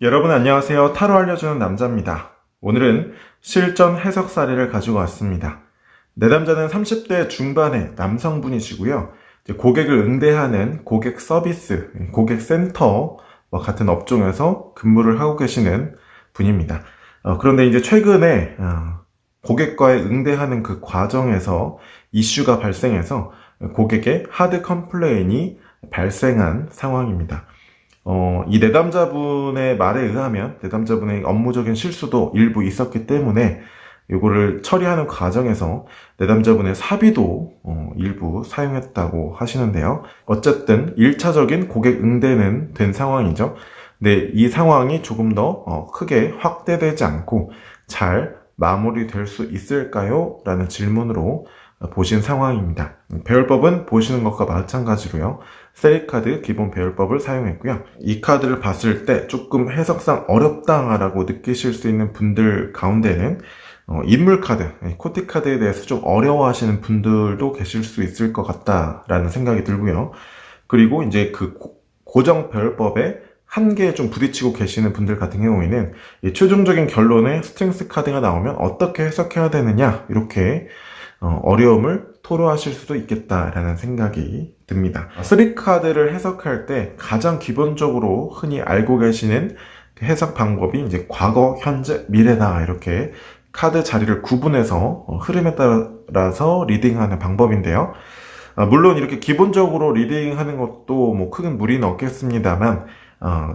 여러분 안녕하세요. 타로 알려주는 남자입니다. 오늘은 실전 해석 사례를 가지고 왔습니다. 내담자는 30대 중반의 남성분이시고요. 이제 고객을 응대하는 고객 서비스, 고객 센터와 같은 업종에서 근무를 하고 계시는 분입니다. 그런데 이제 최근에 고객과의 응대하는 그 과정에서 이슈가 발생해서 고객의 하드 컴플레인이 발생한 상황입니다. 이 내담자분의 말에 의하면 내담자분의 업무적인 실수도 일부 있었기 때문에 이거를 처리하는 과정에서 내담자분의 사비도 일부 사용했다고 하시는데요. 어쨌든 1차적인 고객 응대는 된 상황이죠. 근데 이 상황이 조금 더 크게 확대되지 않고 잘 마무리될 수 있을까요? 라는 질문으로 보신 상황입니다. 배열법은 보시는 것과 마찬가지로요. 세리카드 기본 배열법을 사용했고요. 이 카드를 봤을 때 조금 해석상 어렵다라고 느끼실 수 있는 분들 가운데는 인물카드, 코티카드에 대해서 좀 어려워하시는 분들도 계실 수 있을 것 같다라는 생각이 들고요. 그리고 이제 그 고정 배열법에 한계에 좀 부딪히고 계시는 분들 같은 경우에는 이 최종적인 결론에 스트렝스 카드가 나오면 어떻게 해석해야 되느냐 이렇게 어려움을 토로하실 수도 있겠다라는 생각이 듭니다. 3카드를 해석할 때 가장 기본적으로 흔히 알고 계시는 해석 방법이 이제 과거, 현재, 미래다 이렇게 카드 자리를 구분해서 흐름에 따라서 리딩하는 방법인데요. 물론 이렇게 기본적으로 리딩하는 것도 뭐 큰 무리는 없겠습니다만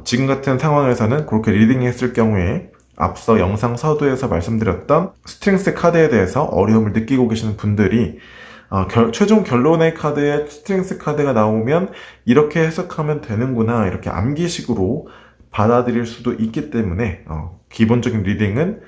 지금 같은 상황에서는 그렇게 리딩했을 경우에 앞서 영상 서두에서 말씀드렸던 스트렝스 카드에 대해서 어려움을 느끼고 계시는 분들이 최종 결론의 카드에 스트렝스 카드가 나오면 이렇게 해석하면 되는구나 이렇게 암기식으로 받아들일 수도 있기 때문에 기본적인 리딩은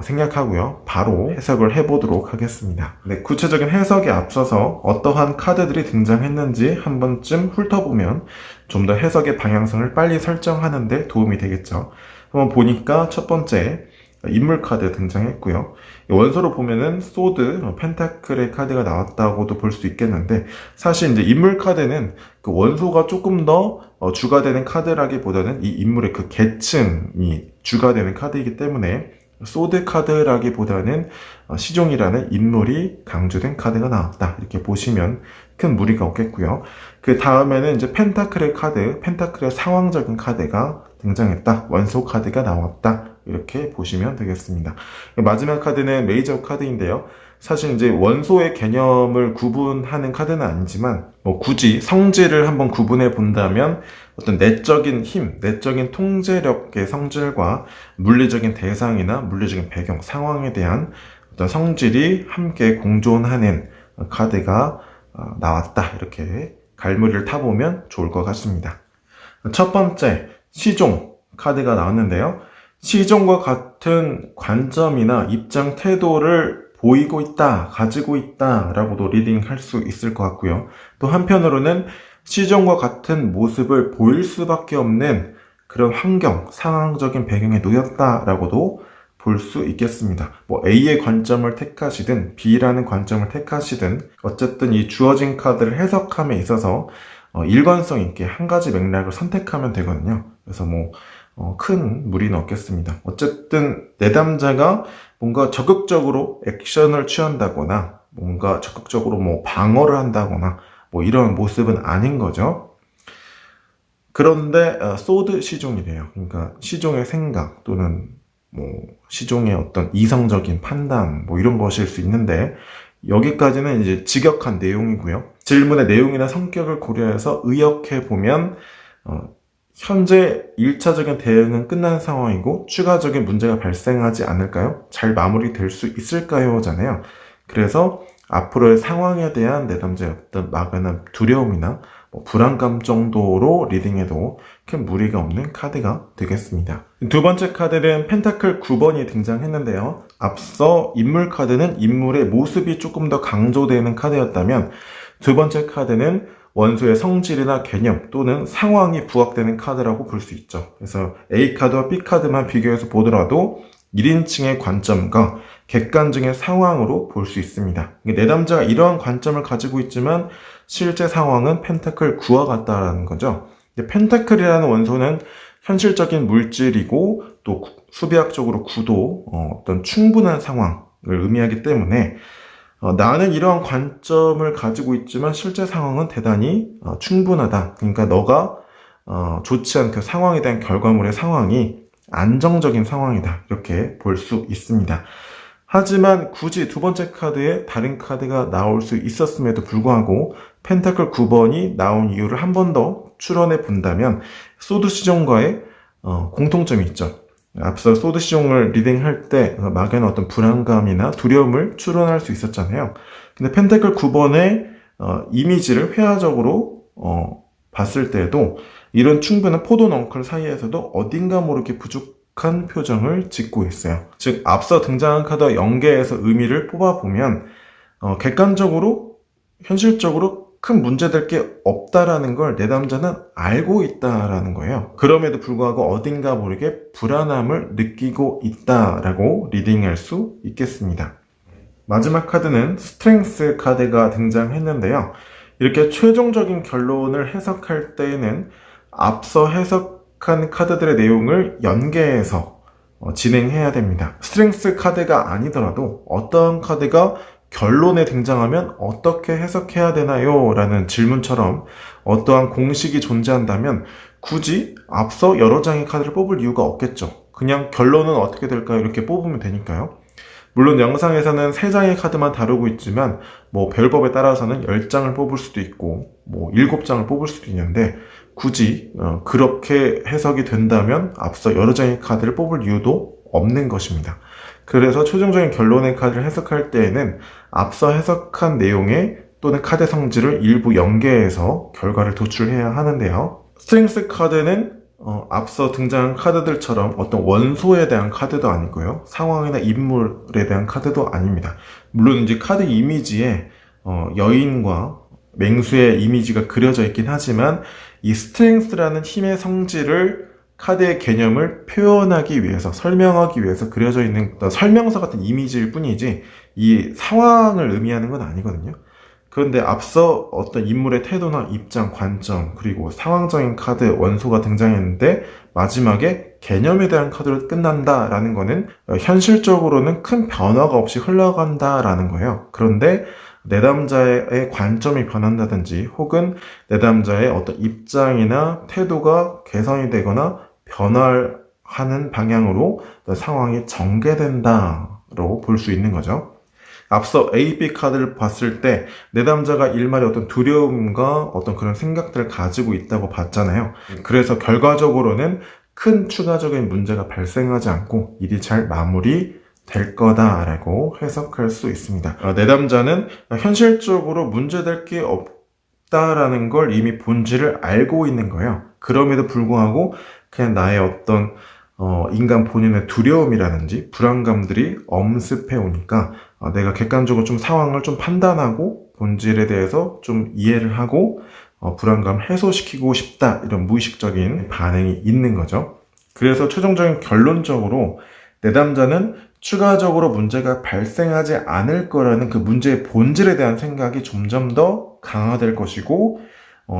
생략하고요. 바로 해석을 해보도록 하겠습니다. 네, 구체적인 해석에 앞서서 어떠한 카드들이 등장했는지 한 번쯤 훑어보면 좀 더 해석의 방향성을 빨리 설정하는 데 도움이 되겠죠. 한번 보니까 첫 번째 인물 카드 등장했고요. 원소로 보면은 소드, 펜타클의 카드가 나왔다고도 볼 수 있겠는데 사실 이제 인물 카드는 그 원소가 조금 더 주가 되는 카드라기보다는 이 인물의 그 계층이 주가 되는 카드이기 때문에 소드 카드라기보다는 시종이라는 인물이 강조된 카드가 나왔다 이렇게 보시면 큰 무리가 없겠고요. 그 다음에는 이제 펜타클의 카드, 펜타클의 상황적인 카드가 등장했다, 원소 카드가 나왔다 이렇게 보시면 되겠습니다. 마지막 카드는 메이저 카드인데요. 사실 이제 원소의 개념을 구분하는 카드는 아니지만 굳이 성질을 한번 구분해 본다면 어떤 내적인 힘, 내적인 통제력의 성질과 물리적인 대상이나 물리적인 배경, 상황에 대한 어떤 성질이 함께 공존하는 카드가 나왔다 이렇게 갈무리를 타보면 좋을 것 같습니다. 첫 번째 시종 카드가 나왔는데요. 시종과 같은 관점이나 입장 태도를 보이고 있다, 가지고 있다 라고도 리딩할 수 있을 것 같고요. 또 한편으로는 시종과 같은 모습을 보일 수밖에 없는 그런 환경, 상황적인 배경에 놓였다 라고도 볼 수 있겠습니다. A의 관점을 택하시든 B라는 관점을 택하시든 어쨌든 이 주어진 카드를 해석함에 있어서 일관성 있게 한 가지 맥락을 선택하면 되거든요. 그래서 큰 무리는 없겠습니다. 어쨌든 내담자가 뭔가 적극적으로 액션을 취한다거나 뭔가 적극적으로 방어를 한다거나 이런 모습은 아닌 거죠. 그런데 소드 시종이래요. 그러니까 시종의 생각 또는 시종의 어떤 이성적인 판단 이런 것일 수 있는데 여기까지는 이제 직역한 내용이고요. 질문의 내용이나 성격을 고려해서 의역해 보면 현재 1차적인 대응은 끝난 상황이고 추가적인 문제가 발생하지 않을까요? 잘 마무리될 수 있을까요? 잖아요. 그래서 앞으로의 상황에 대한 내담자의 어떤 막연한 두려움이나 불안감 정도로 리딩해도 큰 무리가 없는 카드가 되겠습니다. 두 번째 카드는 펜타클 9번이 등장했는데요. 앞서 인물 카드는 인물의 모습이 조금 더 강조되는 카드였다면 두 번째 카드는 원소의 성질이나 개념 또는 상황이 부각되는 카드라고 볼 수 있죠. 그래서 A카드와 B카드만 비교해서 보더라도 1인칭의 관점과 객관적인 상황으로 볼 수 있습니다. 내담자가 이러한 관점을 가지고 있지만 실제 상황은 펜타클 9와 같다라는 거죠. 펜타클이라는 원소는 현실적인 물질이고 또 수비학적으로 구도, 어떤 충분한 상황을 의미하기 때문에 나는 이러한 관점을 가지고 있지만 실제 상황은 대단히 충분하다. 그러니까 너가 좋지 않은 그 상황에 대한 결과물의 상황이 안정적인 상황이다. 이렇게 볼 수 있습니다. 하지만 굳이 두 번째 카드에 다른 카드가 나올 수 있었음에도 불구하고 펜타클 9번이 나온 이유를 한 번 더 추론해 본다면 소드 시종과의 공통점이 있죠. 앞서 소드 시종을 리딩할 때 막연한 어떤 불안감이나 두려움을 추론할 수 있었잖아요. 근데 펜타클 9번의 이미지를 회화적으로 봤을 때에도 이런 충분한 포도 넝클 사이에서도 어딘가 모르게 부족한 표정을 짓고 있어요. 즉 앞서 등장한 카드 연계에서 의미를 뽑아보면 객관적으로 현실적으로 큰 문제될 게 없다라는 걸 내담자는 알고 있다라는 거예요. 그럼에도 불구하고 어딘가 모르게 불안함을 느끼고 있다라고 리딩할 수 있겠습니다. 마지막 카드는 스트렝스 카드가 등장했는데요. 이렇게 최종적인 결론을 해석할 때에는 앞서 해석한 카드들의 내용을 연계해서 진행해야 됩니다. 스트렝스 카드가 아니더라도 어떤 카드가 결론에 등장하면 어떻게 해석해야 되나요? 라는 질문처럼 어떠한 공식이 존재한다면 굳이 앞서 여러 장의 카드를 뽑을 이유가 없겠죠. 그냥 결론은 어떻게 될까요? 이렇게 뽑으면 되니까요. 물론 영상에서는 3장의 카드만 다루고 있지만 별법에 따라서는 10장을 뽑을 수도 있고 7장을 뽑을 수도 있는데 굳이 그렇게 해석이 된다면 앞서 여러 장의 카드를 뽑을 이유도 없는 것입니다. 그래서 최종적인 결론의 카드를 해석할 때에는 앞서 해석한 내용에 또는 카드 성질을 일부 연계해서 결과를 도출해야 하는데요. 스트렝스 카드는 앞서 등장한 카드들처럼 어떤 원소에 대한 카드도 아니고요. 상황이나 인물에 대한 카드도 아닙니다. 물론 이제 카드 이미지에 여인과 맹수의 이미지가 그려져 있긴 하지만 이 스트렝스라는 힘의 성질을 카드의 개념을 표현하기 위해서, 설명하기 위해서 그려져 있는 설명서 같은 이미지일 뿐이지 이 상황을 의미하는 건 아니거든요. 그런데 앞서 어떤 인물의 태도나 입장, 관점, 그리고 상황적인 카드, 원소가 등장했는데 마지막에 개념에 대한 카드로 끝난다라는 거는 현실적으로는 큰 변화가 없이 흘러간다라는 거예요. 그런데 내담자의 관점이 변한다든지 혹은 내담자의 어떤 입장이나 태도가 개선이 되거나 변화하는 방향으로 상황이 전개된다로 볼 수 있는 거죠. 앞서 A, B 카드를 봤을 때 내담자가 일말의 어떤 두려움과 어떤 그런 생각들을 가지고 있다고 봤잖아요. 그래서 결과적으로는 큰 추가적인 문제가 발생하지 않고 일이 잘 마무리될 거다라고 해석할 수 있습니다. 내담자는 현실적으로 문제될 게 없다라는 걸 이미 본질을 알고 있는 거예요. 그럼에도 불구하고 그냥 나의 어떤 인간 본인의 두려움이라든지 불안감들이 엄습해 오니까 내가 객관적으로 좀 상황을 좀 판단하고 본질에 대해서 좀 이해를 하고 불안감을 해소시키고 싶다, 이런 무의식적인 반응이 있는 거죠. 그래서 최종적인 결론적으로 내담자는 추가적으로 문제가 발생하지 않을 거라는 그 문제의 본질에 대한 생각이 점점 더 강화될 것이고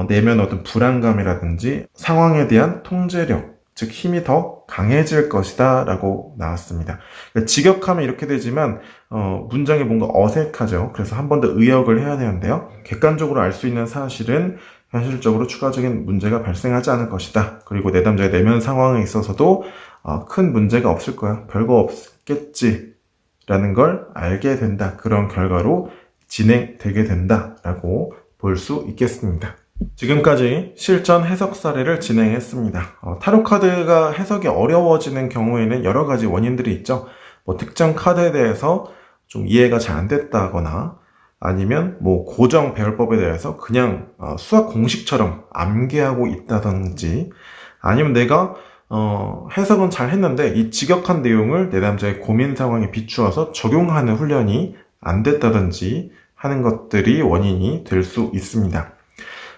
내면 어떤 불안감이라든지 상황에 대한 통제력, 즉 힘이 더 강해질 것이다 라고 나왔습니다. 그러니까 직역하면 이렇게 되지만 문장이 뭔가 어색하죠. 그래서 한 번 더 의역을 해야 되는데요. 객관적으로 알 수 있는 사실은 현실적으로 추가적인 문제가 발생하지 않을 것이다. 그리고 내담자의 내면 상황에 있어서도 큰 문제가 없을 거야, 별거 없겠지 라는 걸 알게 된다. 그런 결과로 진행되게 된다 라고 볼 수 있겠습니다. 지금까지 실전 해석 사례를 진행했습니다. 타로 카드가 해석이 어려워지는 경우에는 여러 가지 원인들이 있죠. 특정 카드에 대해서 좀 이해가 잘 안 됐다거나 아니면 고정 배열법에 대해서 그냥 수학 공식처럼 암기하고 있다든지 아니면 내가 해석은 잘 했는데 이 직역한 내용을 내담자의 고민 상황에 비추어서 적용하는 훈련이 안 됐다든지 하는 것들이 원인이 될 수 있습니다.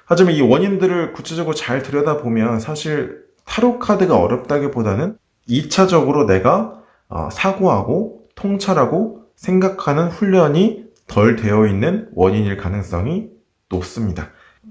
하지만 이 원인들을 구체적으로 잘 들여다보면 사실 타로 카드가 어렵다기보다는 2차적으로 내가 사고하고 통찰하고 생각하는 훈련이 덜 되어 있는 원인일 가능성이 높습니다.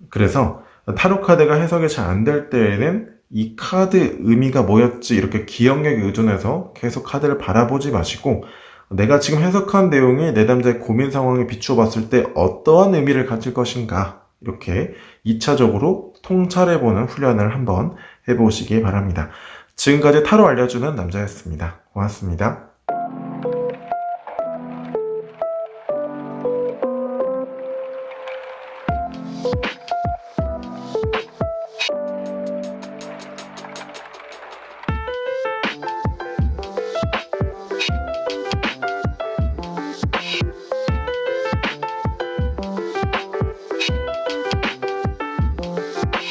그래서 타로 카드가 해석이 잘 안 될 때에는 이 카드 의미가 뭐였지 이렇게 기억력에 의존해서 계속 카드를 바라보지 마시고 내가 지금 해석한 내용이 내담자의 고민 상황에 비추어 봤을 때 어떠한 의미를 가질 것인가 이렇게 2차적으로 통찰해보는 훈련을 한번 해보시기 바랍니다. 지금까지 타로 알려주는 남자였습니다. 고맙습니다.